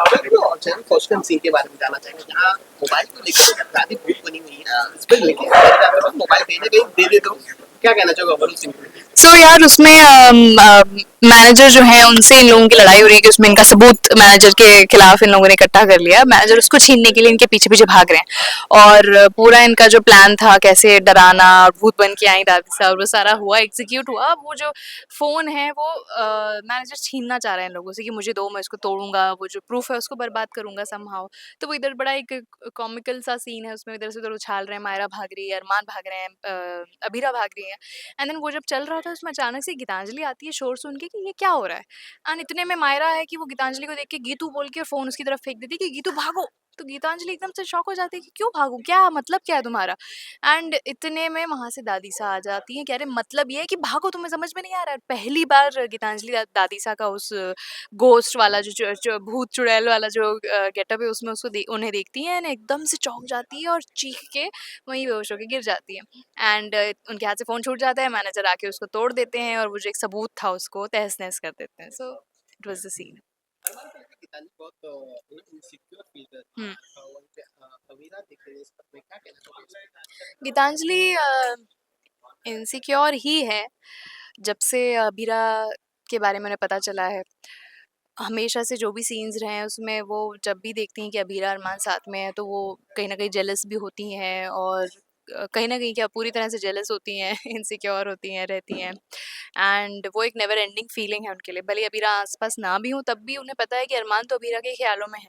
और channel first time scene के बारे में जानना चाहेंगे जहाँ मोबाइल को लेकर दादी भूत बनी हुई है इस पर लेके आपके पास मोबाइल कहीं ना कहीं दे दे तो क्या कहना चाहोगे ओवरऑल सीन पे? सो यार उसमें मैनेजर जो है उनसे इन लोगों की लड़ाई हो रही है कि उसमें इनका सबूत मैनेजर के खिलाफ इन लोगों ने इकट्ठा कर लिया। मैनेजर उसको छीनने के लिए इनके पीछे पीछे भाग रहे हैं और पूरा इनका जो प्लान था कैसे डराना और भूत बन के आई दादी साहब वो सारा हुआ एग्जीक्यूट हुआ। वो जो फोन है वो मैनेजर छीनना चाह रहे हैं लोगों से कि मुझे दो, मैं इसको तोड़ूंगा, वो जो प्रूफ है उसको बर्बाद करूंगा समहाउ। तो वो इधर बड़ा एक कॉमिकल सा सीन है, उसमें इधर से उधर उछाल रहे हैं, मायरा भाग रही है, अरमान भाग रहे हैं, अबीरा भाग रही है। एंड देन वो जब चल रहा था उसमें अचानक से गीतांजलि आती है शोर सुन के कि ये क्या हो रहा है। एंड इतने में मायरा है कि वो गीतांजलि को देख के गीतू बोल के फोन उसकी तरफ फेंक देती है कि गीतू भागो। तो गीतांजलि एकदम से शॉक हो जाती है कि क्यों भागू, क्या मतलब क्या है तुम्हारा। एंड इतने में वहां से दादी सा आ जाती है, कह रहे मतलब ये है कि भागो, तुम्हें समझ में नहीं आ रहा है। पहली बार गीतांजलि दादी सा का उस गोस्ट वाला जो भूत चुड़ैल वाला जो गेटअप है उसमें उसको उन्हें देखती है, एकदम से चौंक जाती है और चीख के वहीं बेहोश होकर गिर जाती है। एंड उनके हाथ से फ़ोन छूट जाता है, मैनेजर आके उसको तोड़ देते हैं और वो जो एक सबूत था उसको तहस-नहस कर देते हैं। So it was the scene. Arman को लगा गीतांजलि बहुत इनसिक्योर फील कर रही हुँ। है वहीं पे अवीरा दिख रही है इस में क्या कहना चाहोगे इस पे? गीतांजलि इनसिक्योर ही है, जब से अबीरा के बारे में उन्हें पता चला है। हमेशा से जो भी सीन्स रहे हैं उसमें वो जब भी देखती हैं कि अबीरा अरमान साथ में है तो वो कहीं न कहीं जेलस भी होती हैं और कहीं न कहीं क्या पूरी तरह से जेलस होती हैं, इनसिक्योर होती हैं, रहती हैं। एंड वो एक नेवर एंडिंग फीलिंग है उनके लिए। भले अबीरा आस-पास ना भी हो तब भी उन्हें पता है कि अरमान तो अबीरा के ख़्यालों में है।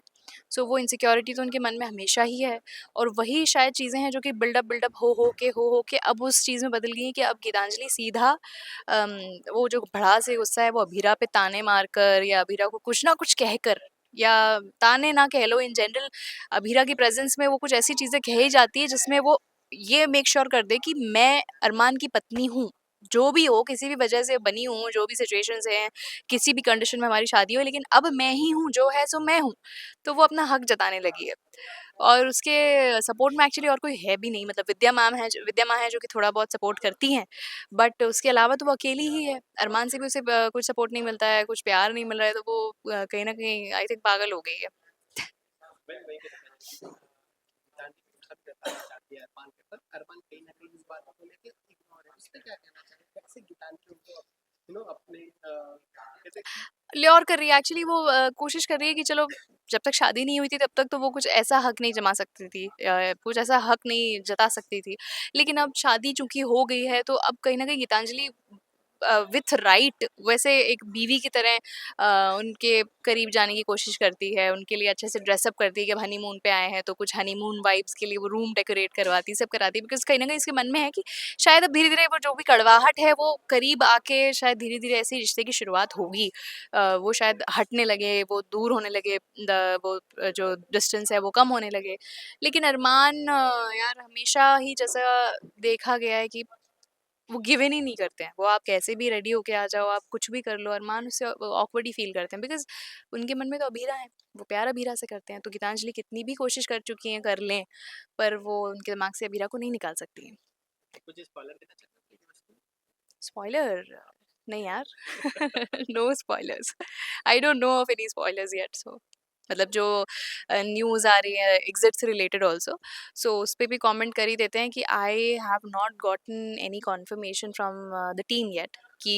सो वो इनसिक्योरिटी तो उनके मन में हमेशा ही है और वही शायद चीज़ें हैं जो कि बिल्डअप हो के अब उस चीज़ में बदल गई हैं कि अब गीतांजलि सीधा अम, वो जो भड़ास है, गुस्सा है वो अबीरा पे ताने मारकर या अबीरा को कुछ ना कुछ कहकर या ताने ना कह लो, इन जनरल अबीरा की प्रेज़ेंस में वो कुछ ऐसी चीज़ें कह ही जाती है जिसमें वो ये मेक श्योर कर दे कि मैं अरमान की पत्नी हूँ। जो भी हो, किसी भी वजह से बनी हूँ, जो भी सिचुएशंस हैं, किसी भी कंडीशन में हमारी शादी हो, लेकिन अब मैं ही हूँ, जो है सो मैं हूँ। तो वो अपना हक जताने लगी है। और उसके सपोर्ट में एक्चुअली और कोई है भी नहीं, मतलब विद्या माँ है जो कि थोड़ा बहुत सपोर्ट करती हैं, बट उसके अलावा तो वो अकेली ही है। अरमान से भी उसे कुछ सपोर्ट नहीं मिलता है, कुछ प्यार नहीं मिल रहा है, तो वो कहीं न कहीं आई थिंक पागल हो गई है। मैं वही कहना चाहूँगा कि गीतांजलि कुछ हद जताना चाहती है अरमान के ऊपर, अरमान कहीं न कहीं इस बात को लेके इग्नोर है। उस पे क्या कहना चाहेंगे? कैसे गीतांजलि उनको अपने कहते हैं ल्योर कर रही है एक्चुअली, वो कोशिश कर रही है कि चलो जब तक शादी नहीं हुई थी तब तक तो वो कुछ ऐसा हक नहीं जमा सकती थी, कुछ ऐसा हक नहीं जता सकती थी। लेकिन अब शादी चूँकि हो गई है तो अब कहीं न कहीं गीतांजलि विथ राइट वैसे एक बीवी की तरह उनके करीब जाने की कोशिश करती है, उनके लिए अच्छे से ड्रेसअप करती है कि अब हनीमून पे आए हैं तो कुछ हनीमून वाइब्स के लिए वो रूम डेकोरेट करवाती है, सब कराती है, बिकॉज़ कहीं न कहीं इसके मन में है कि शायद अब धीरे-धीरे वो जो भी कड़वाहट है वो करीब आके शायद धीरे-धीरे ऐसे रिश्ते की शुरुआत होगी। वो शायद हटने लगे, वो दूर होने लगे, वो जो डिस्टेंस है वो कम होने लगे। लेकिन अरमान यार हमेशा ही जैसा देखा गया है कि वो गिव इन ही नहीं करते हैं। वो आप कैसे भी रेडी होके आ जाओ, आप कुछ भी कर लो, अरमान उससे ऑकवर्ड ही फ़ील करते हैं, बिकॉज़ उनके मन में तो अबीरा है, वो प्यार अबीरा से करते हैं। तो गीतांजलि कितनी भी कोशिश कर चुकी हैं कर लें, पर वो उनके दिमाग से अबीरा को नहीं निकाल सकती हैं। कुछ स्पॉइलर देना चाहेंगे प्रीति बस? स्पॉइलर? नहीं यार, no spoilers. I don't know of any spoilers yet, so मतलब जो न्यूज़ आ रही है एग्जिट से रिलेटेड ऑल्सो, सो उस पे भी कमेंट कर ही देते हैं कि I have not gotten any confirmation from the team yet कि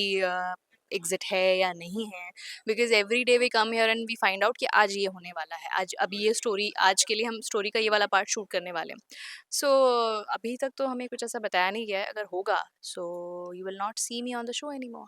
एग्जिट है या नहीं है, because every day we come here and we find out कि आज ये होने वाला है, आज अभी ये स्टोरी, आज के लिए हम स्टोरी का ये वाला पार्ट शूट करने वाले हैं। सो अभी तक तो हमें कुछ ऐसा बताया नहीं गया है, अगर होगा so you will not see me on the show any more.